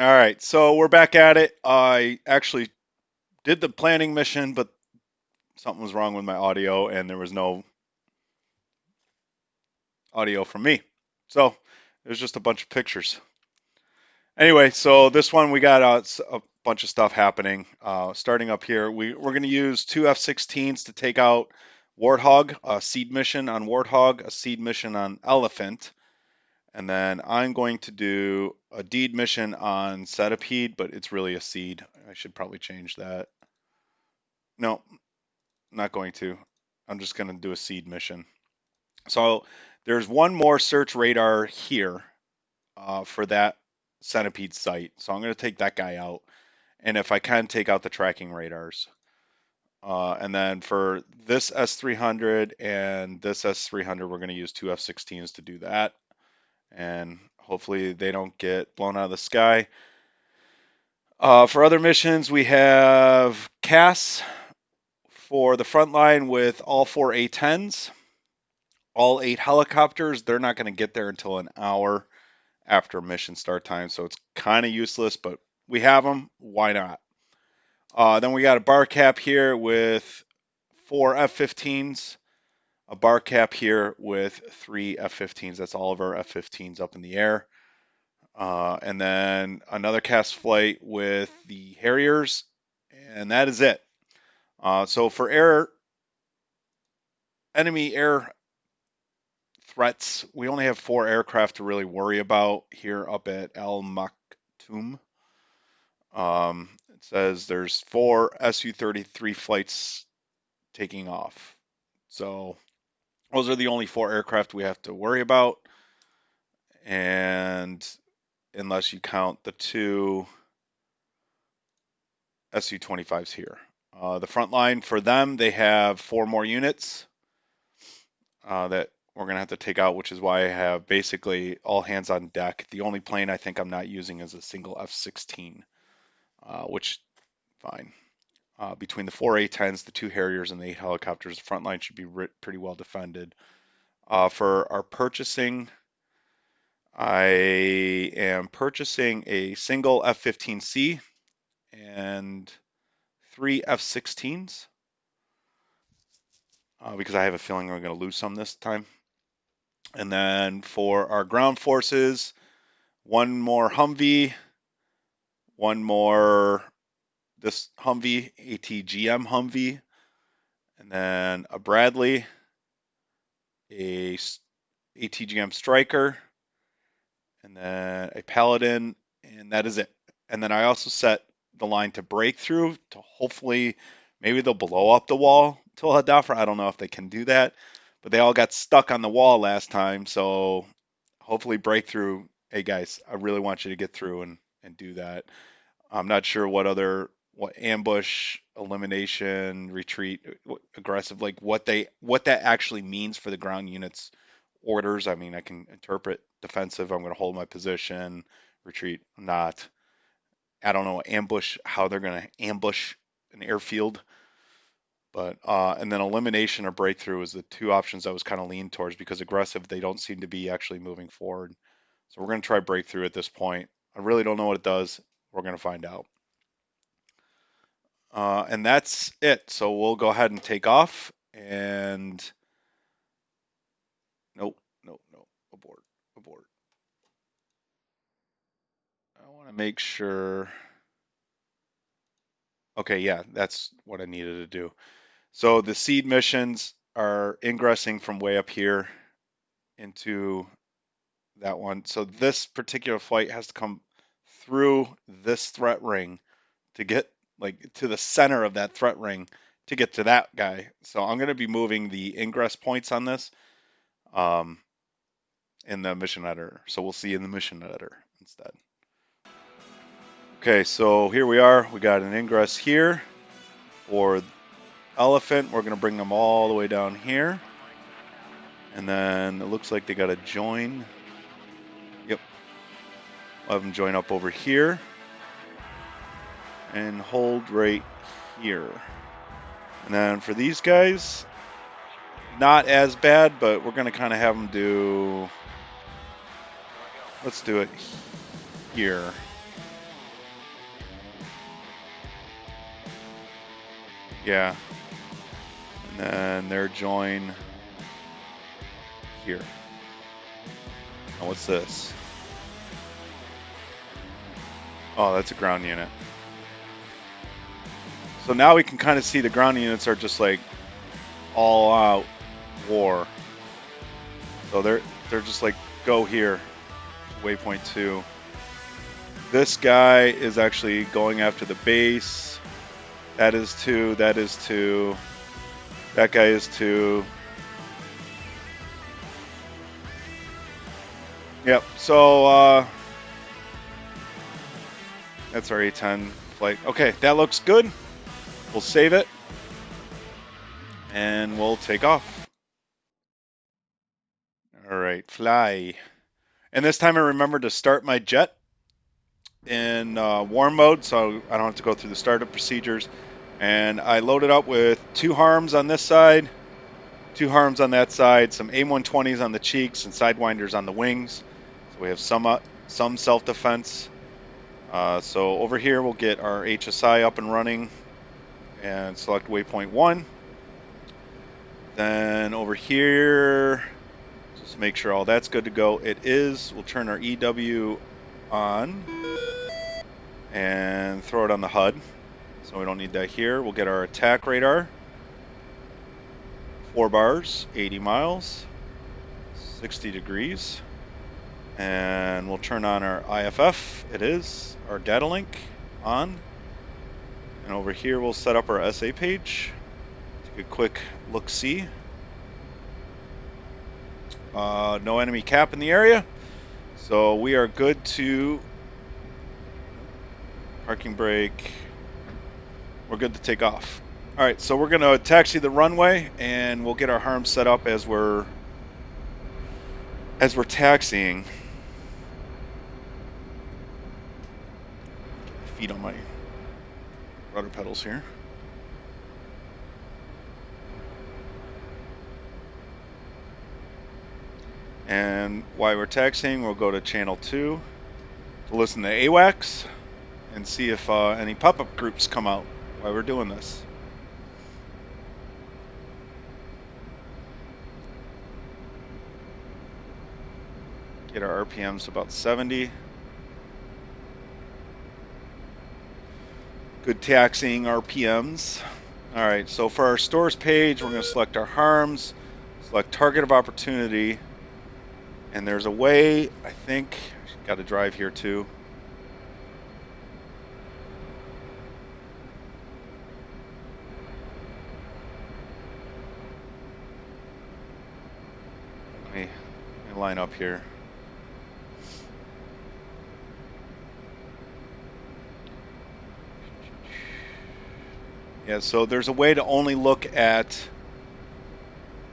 All right, so we're back at it. I actually did the planning mission, but something was wrong with my audio, and there was no audio from me. So it was just a bunch of pictures. Anyway, so this one we got a bunch of stuff happening. Starting up here, we're going to use two F-16s to take out Warthog, a seed mission on Warthog, a seed mission on Elephant, and then I'm going to do a deed mission on Centipede, but it's really a seed. I should probably change that. No, not going to. I'm just going to do a seed mission. So there's one more search radar here for that Centipede site. So I'm going to take that guy out. And if I can, take out the tracking radars. And then for this S300 and this S300, we're going to use two F-16s to do that. And hopefully they don't get blown out of the sky. For other missions, we have CAS for the front line with all four A-10s. All 8 helicopters. They're not going to get there until an hour after mission start time, so it's kind of useless, but we have them. Why not? Then we got a bar cap here with 4 F-15s, a bar cap here with 3 F-15s. That's all of our F-15s up in the air. And then another CAS flight with the Harriers, and that is it. So for enemy air threats, we only have 4 aircraft to really worry about here up at Al Maktoum. It says there's 4 Su-33 flights taking off. So those are the only 4 aircraft we have to worry about. And unless you count the 2 Su-25s here. The front line for them, they have 4 more units that we're going to have to take out, which is why I have basically all hands on deck. The only plane I think I'm not using is a single F-16, which, fine. Between the 4 A-10s, the 2 Harriers, and the 8 helicopters, the front line should be pretty well defended. For our purchasing, I am purchasing a single F-15C and 3 F-16s because I have a feeling we're going to lose some this time. And then for our ground forces, 1 more Humvee, 1 more this Humvee, ATGM Humvee, and then a Bradley, a ATGM Striker, and then a Paladin, and that is it. And then I also set the line to breakthrough to hopefully maybe they'll blow up the wall to Hadafra. I don't know if they can do that, but they all got stuck on the wall last time, so hopefully breakthrough. Hey guys, I really want you to get through and do that. I'm not sure what ambush, elimination, retreat, aggressive, like what that actually means for the ground units orders. I mean, I can interpret defensive. I'm going to hold my position, retreat, not. I don't know ambush, how they're going to ambush an airfield. But and then elimination or breakthrough is the 2 options I was kind of leaning towards because aggressive they don't seem to be actually moving forward. So we're going to try breakthrough at this point. I really don't know what it does. We're going to find out. And that's it. So we'll go ahead and take off. And nope, nope, nope. Abort, abort. I want to make sure. Okay, yeah, that's what I needed to do. So the seed missions are ingressing from way up here into that one. So this particular flight has to come through this threat ring to get like to the center of that threat ring to get to that guy. So I'm going to be moving the ingress points on this in the mission editor. So we'll see in the mission editor instead. Okay, so here we are. We got an ingress here for Elephant. We're going to bring them all the way down here. And then it looks like they got to join. Yep. I'll have them join up over here. And hold right here. And then for these guys, not as bad, but we're going to kind of have them do, let's do it here. Yeah. And then their join here. Now what's this? Oh, that's a ground unit. So now we can kind of see the ground units are just like all out war. So they're just like, go here, waypoint 2. This guy is actually going after the base. That is 2, that is 2. That guy is 2. Yep, so that's our A10 flight. Okay, that looks good. We'll save it. And we'll take off. All right, fly. And this time I remembered to start my jet in warm mode, so I don't have to go through the startup procedures. And I loaded up with 2 harms on this side, 2 harms on that side, some AIM-120s on the cheeks and Sidewinders on the wings. So we have some self-defense. So over here we'll get our HSI up and running and select waypoint 1. Then over here, just make sure all that's good to go. It is. We'll turn our EW on and throw it on the HUD. So we don't need that here. We'll get our attack radar. 4 bars, 80 miles, 60 degrees. And we'll turn on our IFF. It is. Our data link on. And over here we'll set up our SA page. Take a quick look-see. No enemy cap in the area. So we are good to parking brake. We're good to take off. All right, so we're going to taxi the runway, and we'll get our harm set up as we're taxiing. Feet on my rudder pedals here. And while we're taxiing, we'll go to channel 2 to listen to AWACS and see if any pop-up groups come out while we're doing this. Get our RPMs about 70. Good taxiing RPMs. All right, so for our stores page, we're going to select our harms, select target of opportunity, and there's a way, I think, got to drive here too. Let me line up here. Yeah, so there's a way to only look at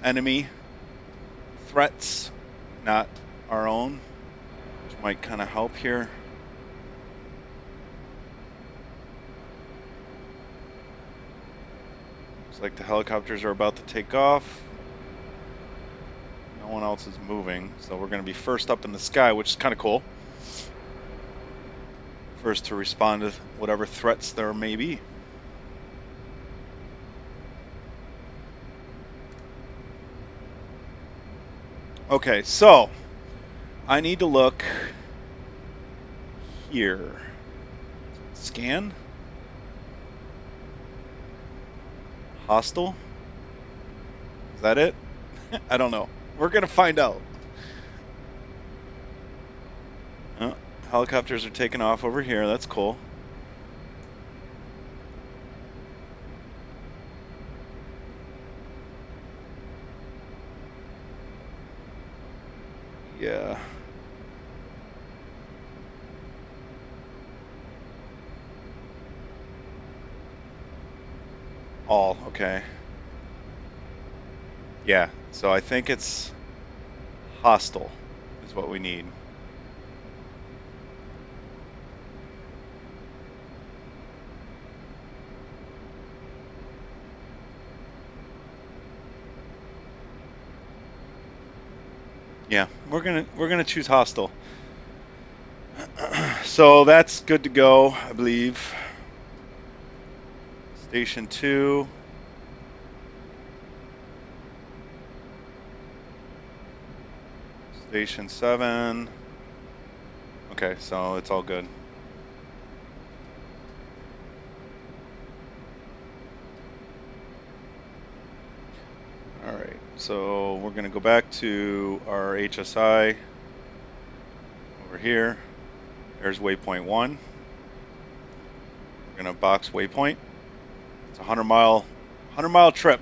enemy threats, not our own, which might kind of help here. Looks like the helicopters are about to take off. No one else is moving, so we're going to be first up in the sky, which is kind of cool. First to respond to whatever threats there may be. Okay, so I need to look here. Scan. Hostile. Is that it? I don't know. We're going to find out. Oh, helicopters are taking off over here. That's cool. Yeah. All, okay. Yeah, so I think it's hostile is what we need. Yeah, we're gonna choose hostile. So that's good to go, I believe. Station 2. Station 7. Okay, so it's all good. Alright, so we're going to go back to our HSI over here. There's waypoint 1. We're going to box waypoint. It's a 100-mile trip.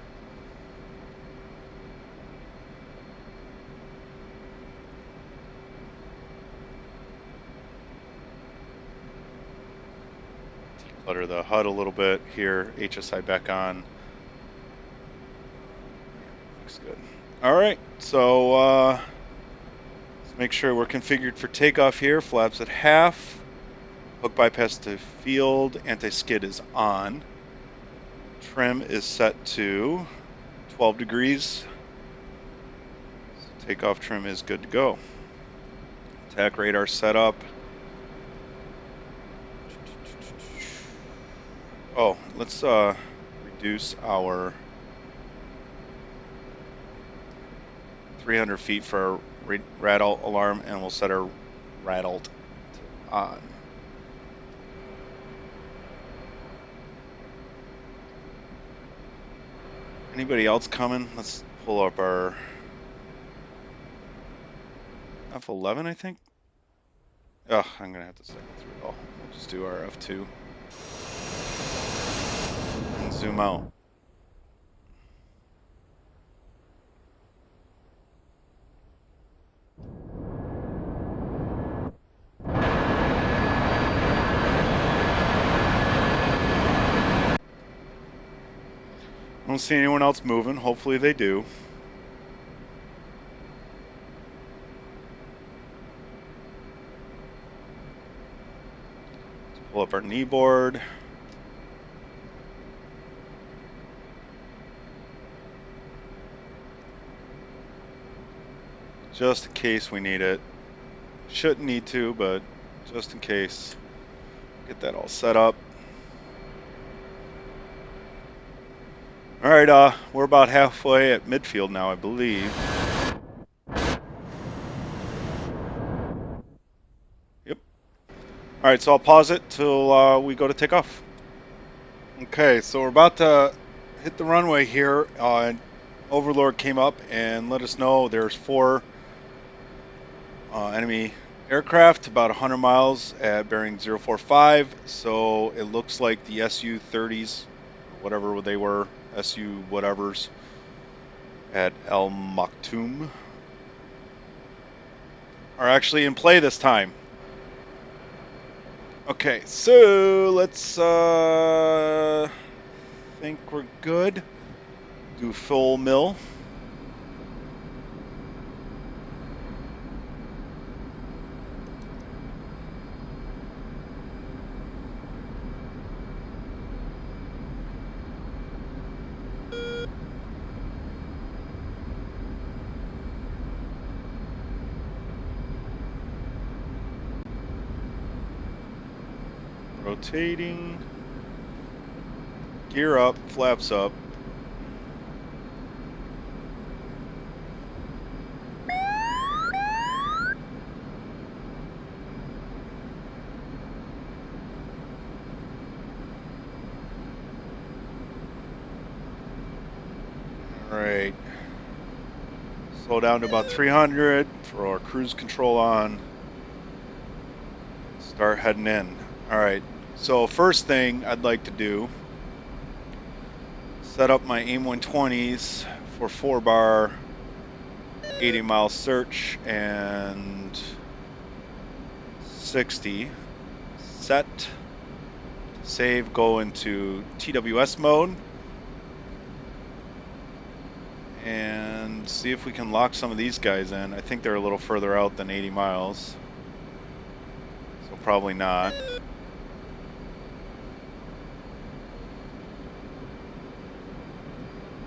Declutter the HUD a little bit here. HSI back on. Looks good. Alright, so let's make sure we're configured for takeoff here. Flaps at half. Hook bypass to field. Anti-skid is on. Trim is set to 12 degrees. So takeoff trim is good to go. Attack radar set up. Oh, let's reduce our 300 feet for our rattle alarm, and we'll set our rattled on. Anybody else coming? Let's pull up our F11, I think. Oh, I'm gonna have to cycle through it all. We'll just do our F2 and zoom out. I don't see anyone else moving. Hopefully they do. Let's pull up our knee board. Just in case we need it. Shouldn't need to, but just in case. Get that all set up. All right, we're about halfway at midfield now, I believe. Yep. All right, so I'll pause it till we go to take off. Okay, so we're about to hit the runway here. Overlord came up and let us know there's 4 enemy aircraft about 100 miles at bearing 045. So it looks like the Su-30s, whatever they were, Su whatevers, at El Maktoum are actually in play this time. Okay, so let's think we're good. Do full mill. Rotating. Gear up, flaps up. Alright. Slow down to about 300. Throw our cruise control on. Start heading in. Alright. So first thing I'd like to do, set up my AIM 120s for 4-bar 80-mile search and 60. Set. Save, go into TWS mode. And see if we can lock some of these guys in. I think they're a little further out than 80 miles. So probably not.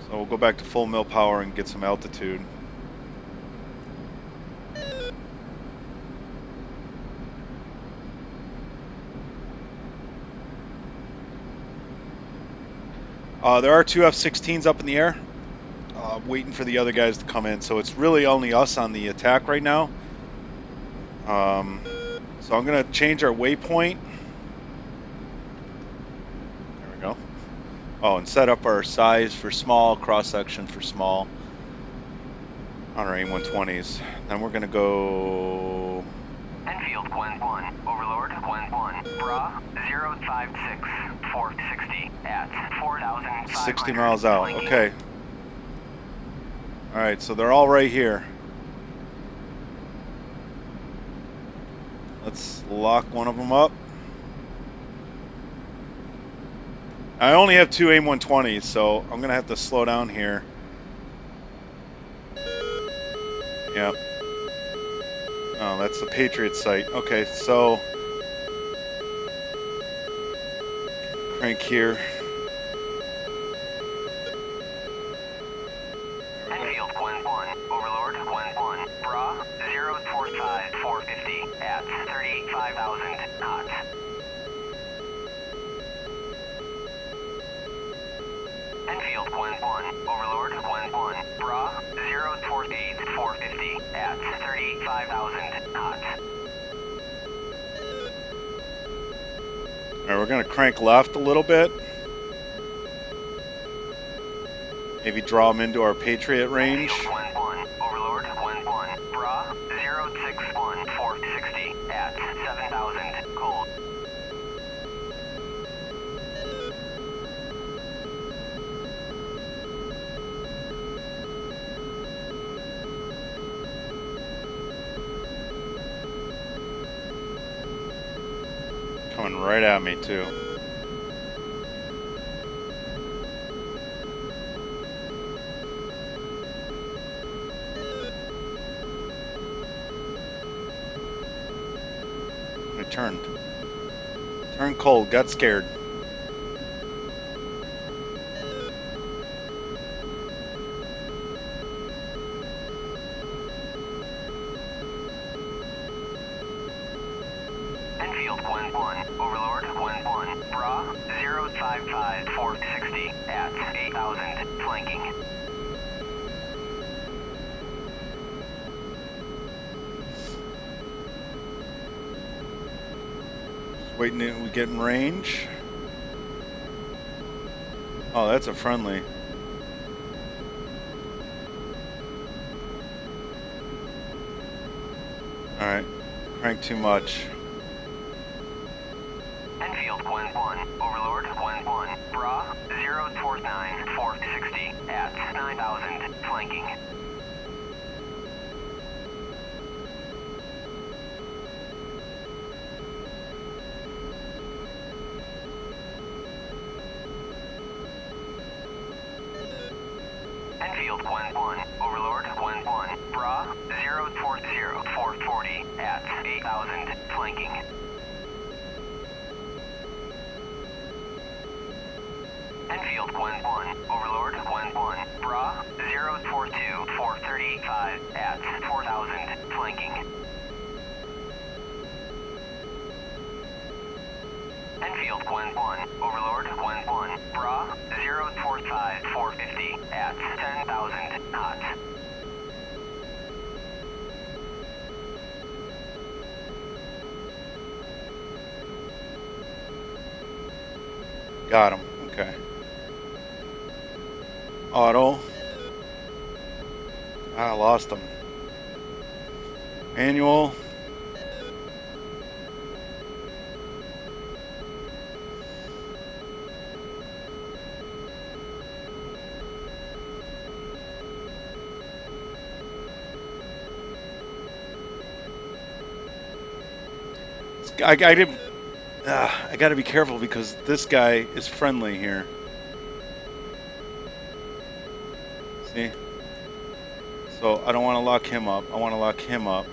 So we'll go back to full mill power and get some altitude. There are 2 F-16s up in the air. waiting for the other guys to come in. So it's really only us on the attack right now. So I'm going to change our waypoint. There we go. Oh, and set up our size for small, cross-section for small on our AIM-120s. Then we're going to go... Enfield 1-1, Overlord 1-1, Bra 056, 460 at 4,500. 60 miles out, okay. Alright, so they're all right here. Let's lock one of them up. I only have two AIM-120s, so I'm going to have to slow down here. Yep. Oh, that's the Patriot site. Okay, so crank here. Enfield 1-1, Overlord 1-1, Bra 045, 450 at 38,500 knots. Enfield 1-1, Overlord 1-1, Bra 048, 450 at 38,500 knots. Alright, we're going to crank left a little bit. Maybe draw them into our Patriot range. Enfield 1-1, Overlord 1-1, Bra 061, 460 at 7,000 cold. Coming right at me, too. I turned. Turned cold, got scared. Enfield 1-1, Overlord 1-1, Bra 055, 460 at 8,000 flanking. Just waiting till we get in range. Oh, that's a friendly. Alright, crank too much. Enfield 1-1, Overlord 1-1, Bra 049, 460 at 9,000 flanking. Enfield 1-1, Overlord 1-1, Bra 040, 440 at 8,000 flanking. Enfield 1-1, Overlord 1-1, Bra 042, 435 at 4,000 flanking. Enfield 1-1, Overlord 1-1, Bra 045, 450 at 10,000 knots. Got him. Okay. Auto. I lost him. Manual. I didn't. I got to be careful because this guy is friendly here. See? So I don't want to lock him up. I want to lock him up.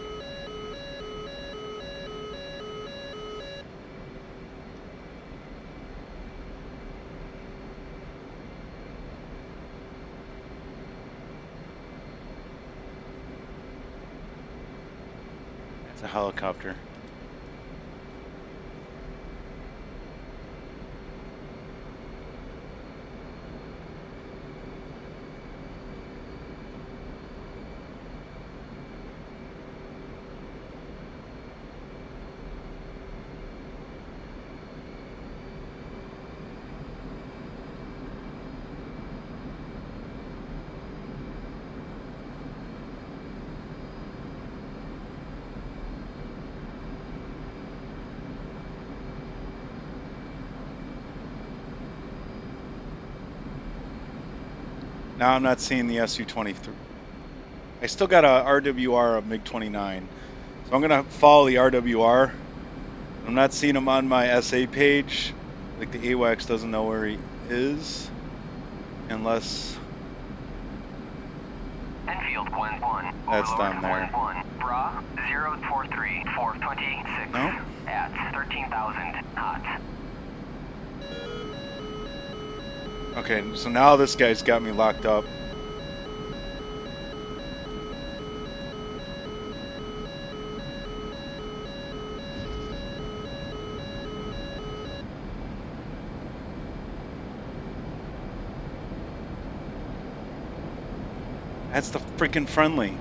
It's a helicopter. Now I'm not seeing the Su-23. I still got a RWR of MiG-29. So I'm going to follow the RWR. I'm not seeing him on my SA page. Like the AWACS doesn't know where he is. Unless Enfield 1-1. that's Overlord down there. 1-1. Bra 043 426 No? at 13,000 knots. Okay, so now this guy's got me locked up. That's the freaking friendly.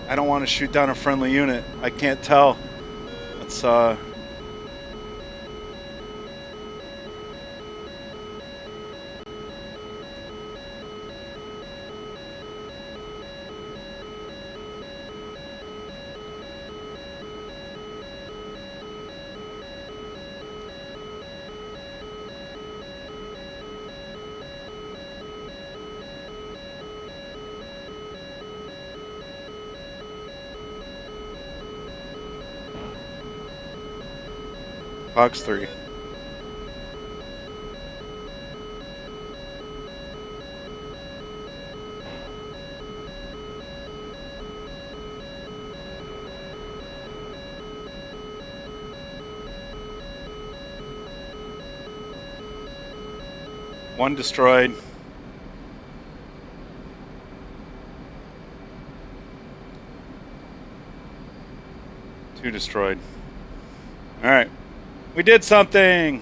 I don't want to shoot down a friendly unit. I can't tell. Let's Fox 3. One destroyed. Two destroyed. All right. We did something.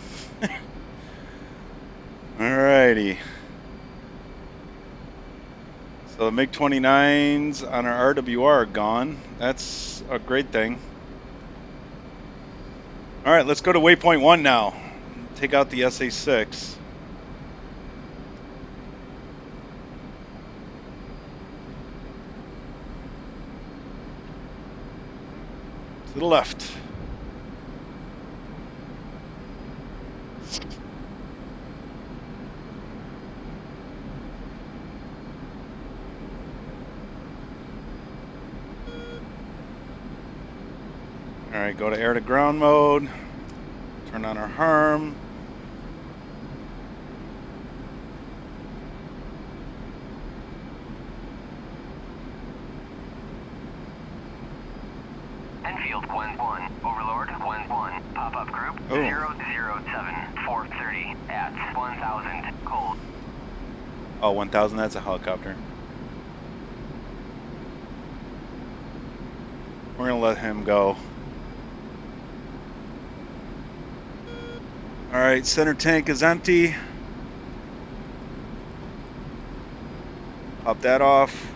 Alrighty. So the MiG-29s on our RWR are gone. That's a great thing. All right, let's go to waypoint 1 now. Take out the SA-6. To the left. All right, go to air to ground mode. Turn on our harm. Enfield 1-1. Overlord 1-1. Pop-up group Oh. 007 430 at 1,000 cold. Oh, 1,000, that's a helicopter. We're gonna let him go. All right, center tank is empty. Pop that off.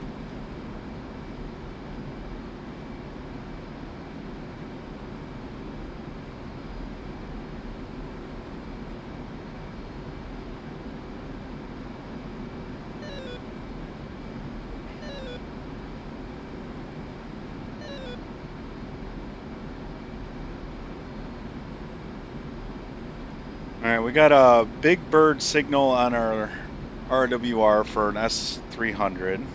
All right, we got a big bird signal on our RWR for an S300.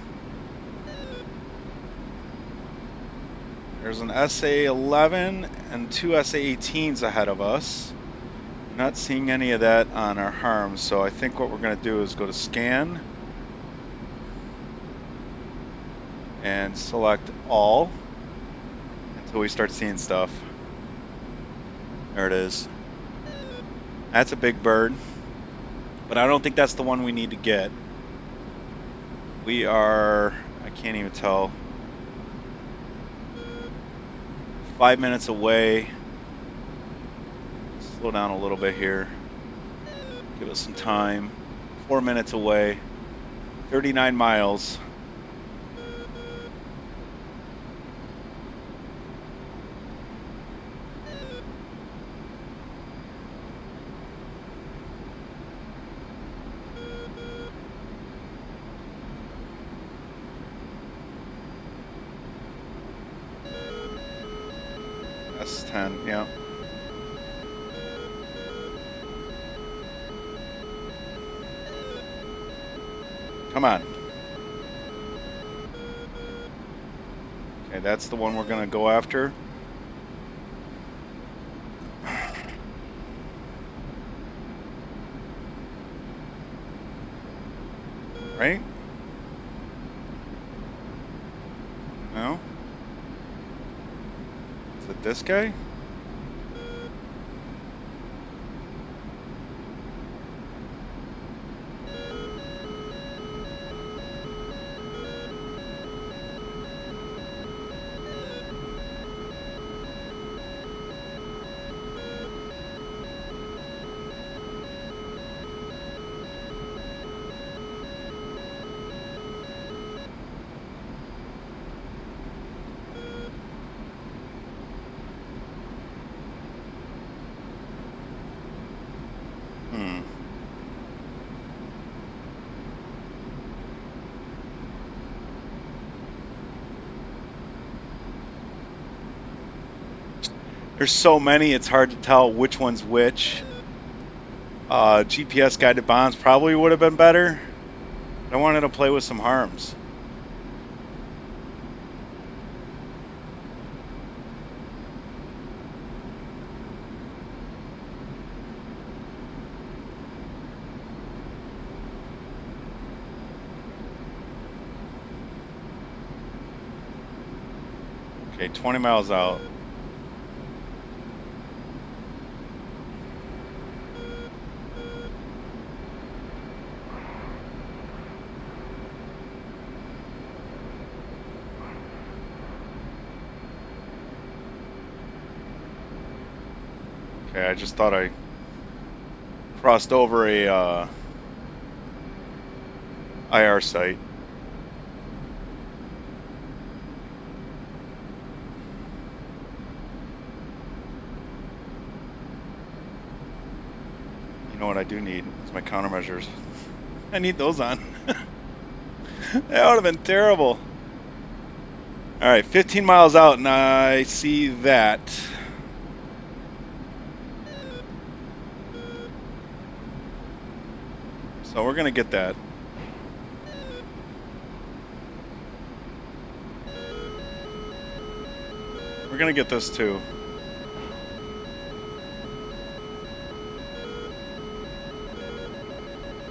There's an SA-11 and two SA-18s ahead of us. Not seeing any of that on our harms, so I think what we're going to do is go to scan and select all until we start seeing stuff. There it is. That's a big bird, but I don't think that's the one we need to get. We are, I can't even tell, 5 minutes away. Slow down a little bit here. Give us some time. 4 minutes away. 39 miles. S10, yeah. Come on. Okay, that's the one we're gonna go after. Right? No? Is it this guy? Hmm. There's so many, it's hard to tell which one's which. GPS guided bombs probably would have been better. I wanted to play with some harms. Okay, 20 miles out. Okay, I just thought I crossed over a IR site. You know what I do need? It's my countermeasures. I need those on. That would have been terrible. All right, 15 miles out, and I see that. So we're gonna get that. We're gonna get this too.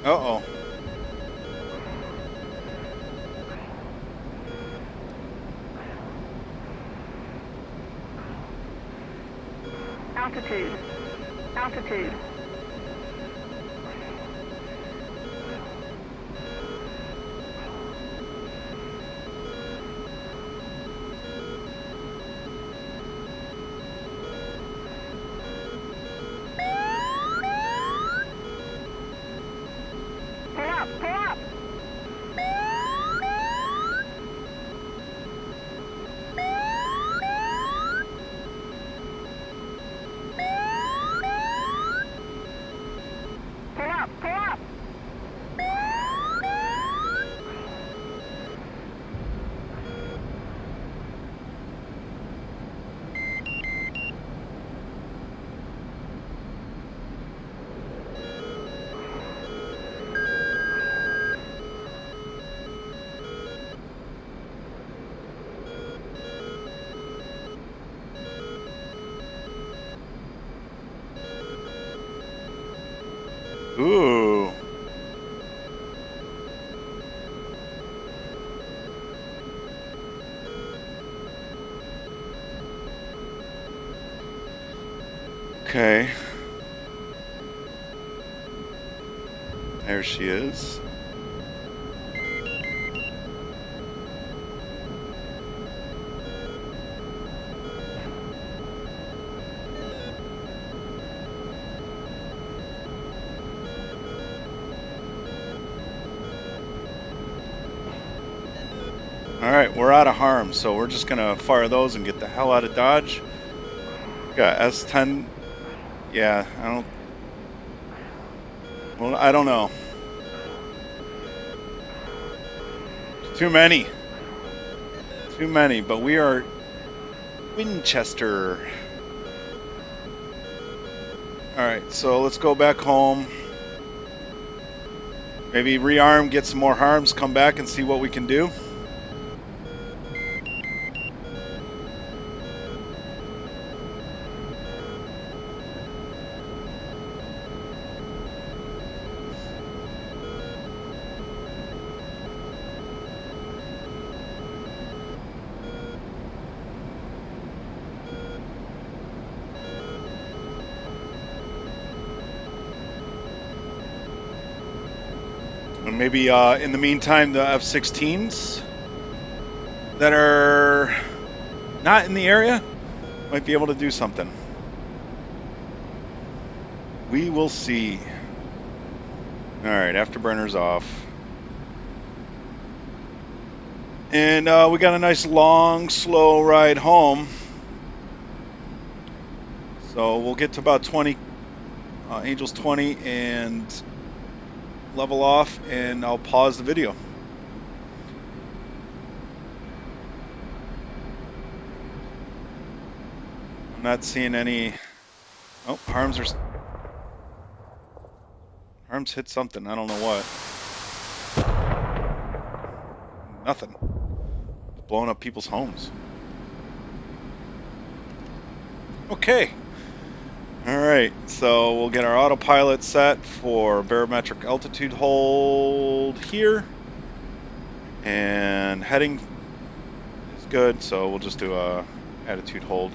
Uh-oh. Altitude. Altitude. Pull up, pull up. Pull up, pull up. Ooh. Okay. There she is. All right, we're out of harm, so we're just gonna fire those and get the hell out of Dodge. Got S10. Yeah, I don't know. Too many, but we are Winchester. Alright, so let's go back home. Maybe rearm, get some more harms, come back and see what we can do. And maybe in the meantime, the F-16s that are not in the area might be able to do something. We will see. Alright, afterburner's off. And we got a nice long, slow ride home. So we'll get to about 20, Angels 20, and level off, and I'll pause the video. I'm not seeing any. Oh, Harms hit something. I don't know what. Nothing. It's blowing up people's homes. Okay. All right. So we'll get our autopilot set for barometric altitude hold here, and heading is good. So we'll just do a attitude hold,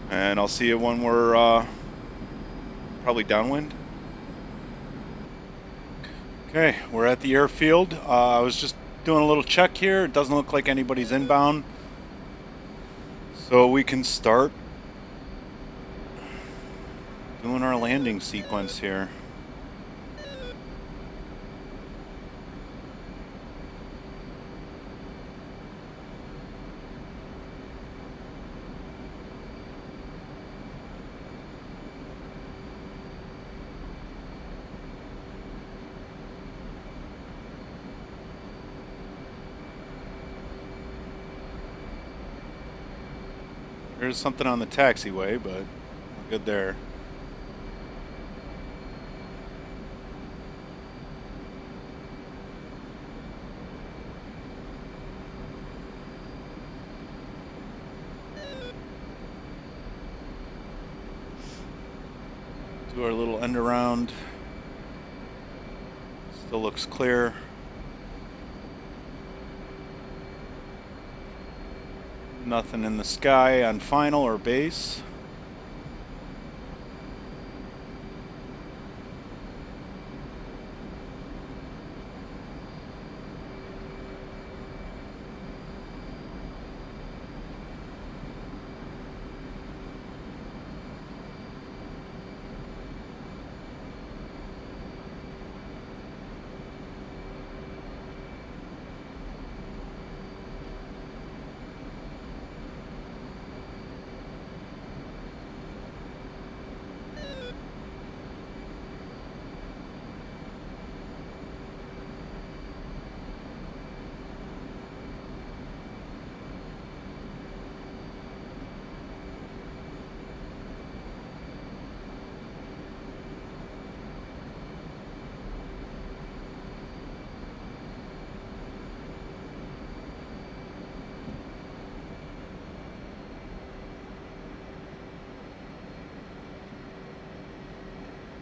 and I'll see you when we're probably downwind. Okay, we're at the airfield. I was just doing a little check here. It doesn't look like anybody's inbound, so we can start doing our landing sequence here. There's something on the taxiway, but we're good there. Do our little end around. Still looks clear. Nothing in the sky on final or base.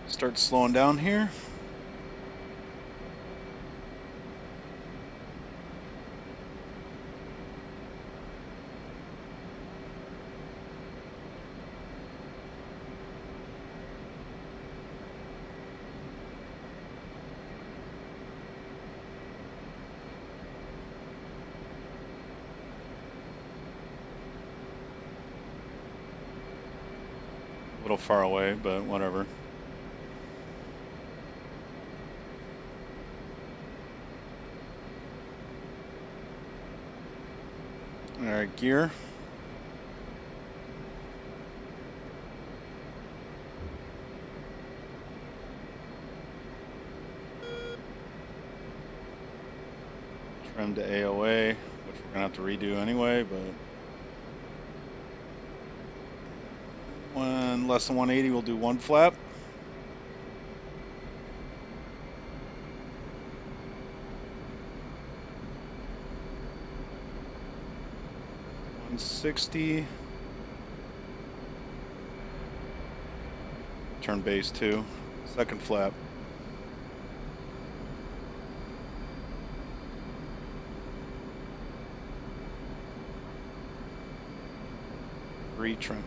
Start slowing down here. A little far away, but whatever. All right, gear. Trim to AOA, which we're gonna have to redo anyway, but when less than 180, we'll do one flap. 160. Turn base 2. Second flap. Trim.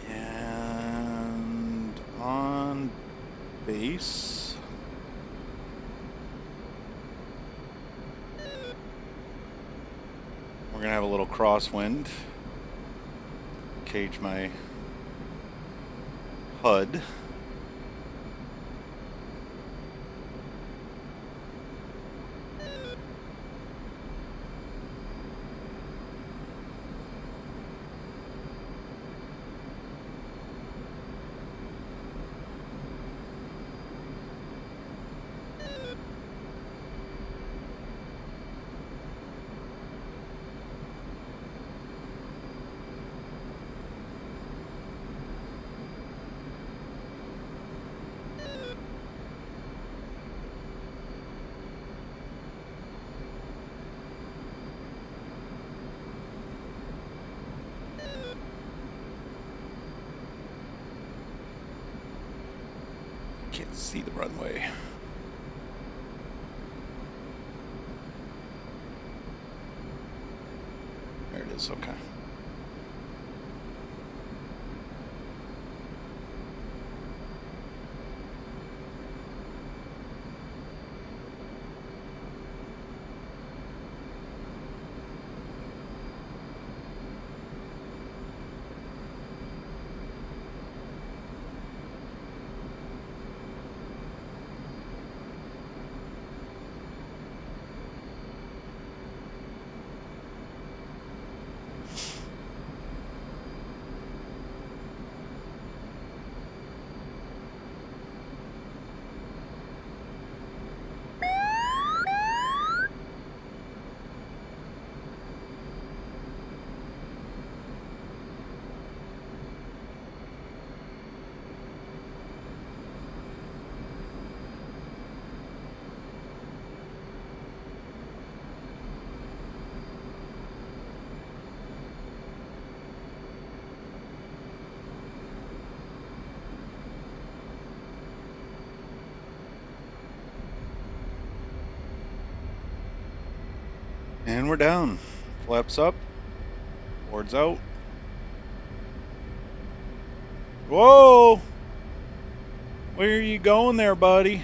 And on base. We're gonna have a little crosswind. Cage my HUD. Can't see the runway. There it is, okay. And we're down. Flaps up. Boards out. Whoa! Where are you going there, buddy?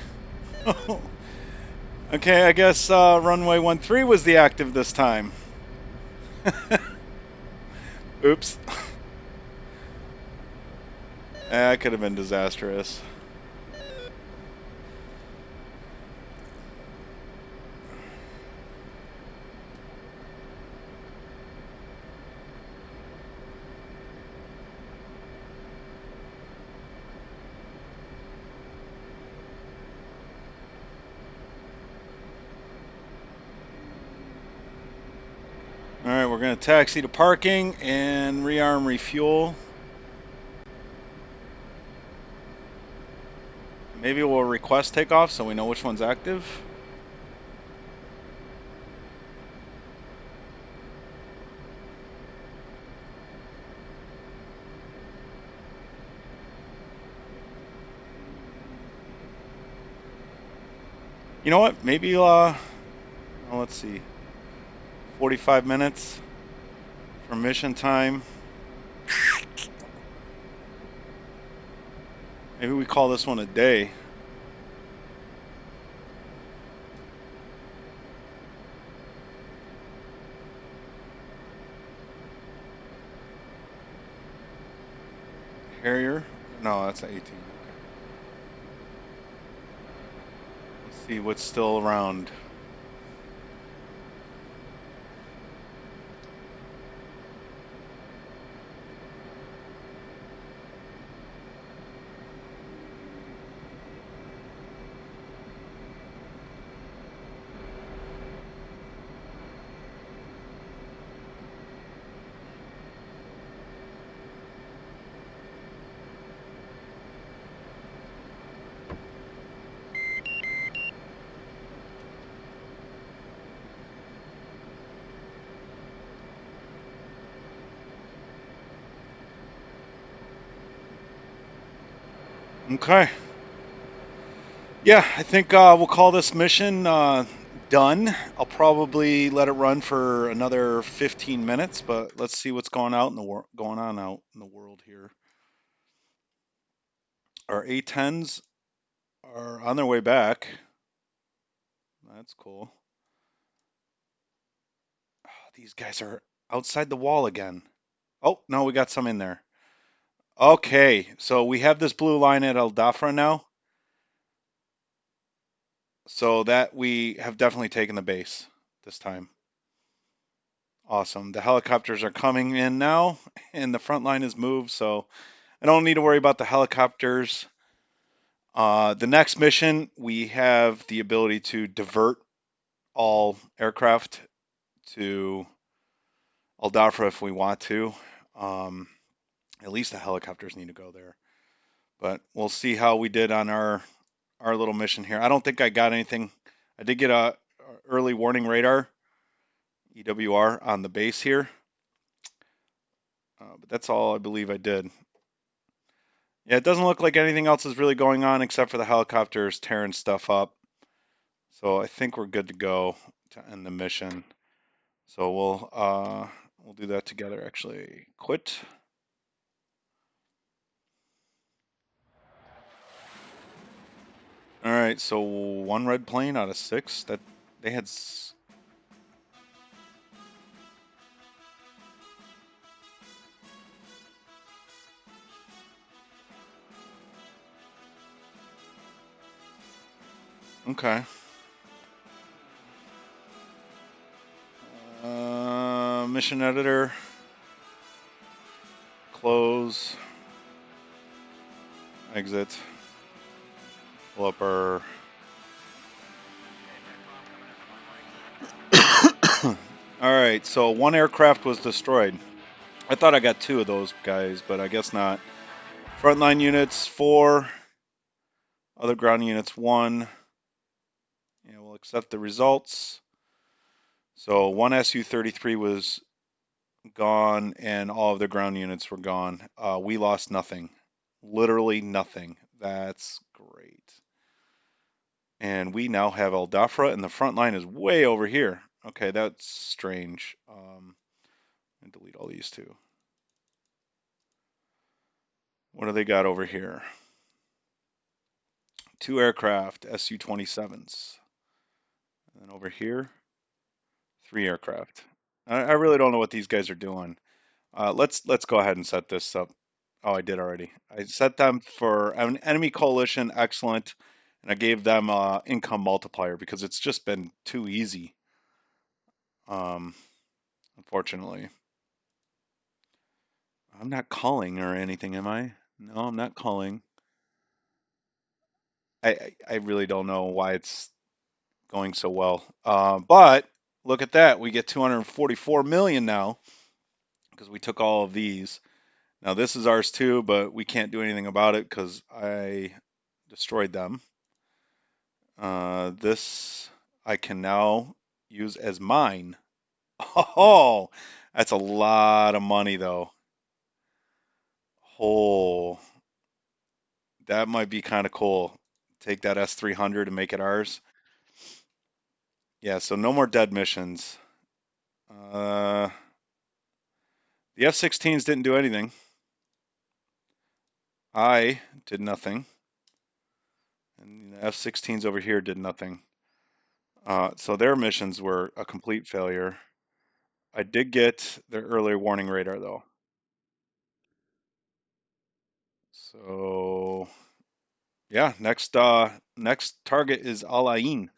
Okay, I guess runway 13 was the active this time. Oops. That could have been disastrous. All right, we're going to taxi to parking and rearm, refuel. Maybe we'll request takeoff so we know which one's active. You know what? Maybe, well, let's see. 45 minutes for mission time. Maybe we call this one a day. Harrier? No, that's an 18. Okay. Let's see what's still around. Okay. Yeah, I think we'll call this mission done. I'll probably let it run for another 15 minutes, but let's see what's going on out in the world here. Our A10s are on their way back. That's cool. Oh, these guys are outside the wall again. Oh, no, we got some in there. Okay, so we have this blue line at El Dafra now. So that we have definitely taken the base this time. Awesome. The helicopters are coming in now, and the front line is moved, so I don't need to worry about the helicopters. The next mission, we have the ability to divert all aircraft to Al Dhafra if we want to. Um, at least the helicopters need to go there. But we'll see how we did on our little mission here. I don't think I got anything. I did get a early warning radar, EWR, on the base here. But that's all I believe I did. Yeah, it doesn't look like anything else is really going on except for the helicopters tearing stuff up. So I think we're good to go to end the mission. So we'll do that together actually. Quit. All right, so one red plane out of 6 that they had. Okay. Mission editor. Close. Exit. Flipper. All right, so one aircraft was destroyed. I thought I got 2 of those guys, but I guess not. Frontline units 4. Other ground units 1. Yeah, we'll accept the results. So one Su-33 was gone, and all of the ground units were gone. We lost nothing, literally nothing. That's great. And we now have El Dafra, and the front line is way over here. Okay, that's strange. And delete all these too. What do they got over here? 2 aircraft, Su-27s. And then over here, 3 aircraft. I really don't know what these guys are doing. Let's go ahead and set this up. Oh, I did already. I set them for an enemy coalition, excellent, and I gave them income multiplier because it's just been too easy. Unfortunately, I'm not calling or anything, am I? No, I'm not calling. I really don't know why it's going so well. But look at that, we get 244 million now because we took all of these. Now this is ours too, but we can't do anything about it because I destroyed them. This I can now use as mine. Oh, that's a lot of money though. Oh, that might be kind of cool. Take that S300 and make it ours. Yeah, so no more dead missions. The F-16s didn't do anything. I did nothing. And the F-16s over here did nothing. So their missions were a complete failure. I did get their early warning radar though. So yeah, next target is Al Ain.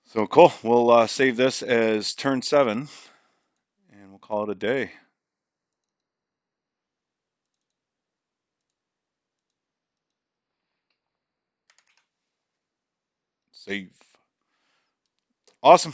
So cool. We'll save this as turn 7, and we'll call it a day. Save. Awesome.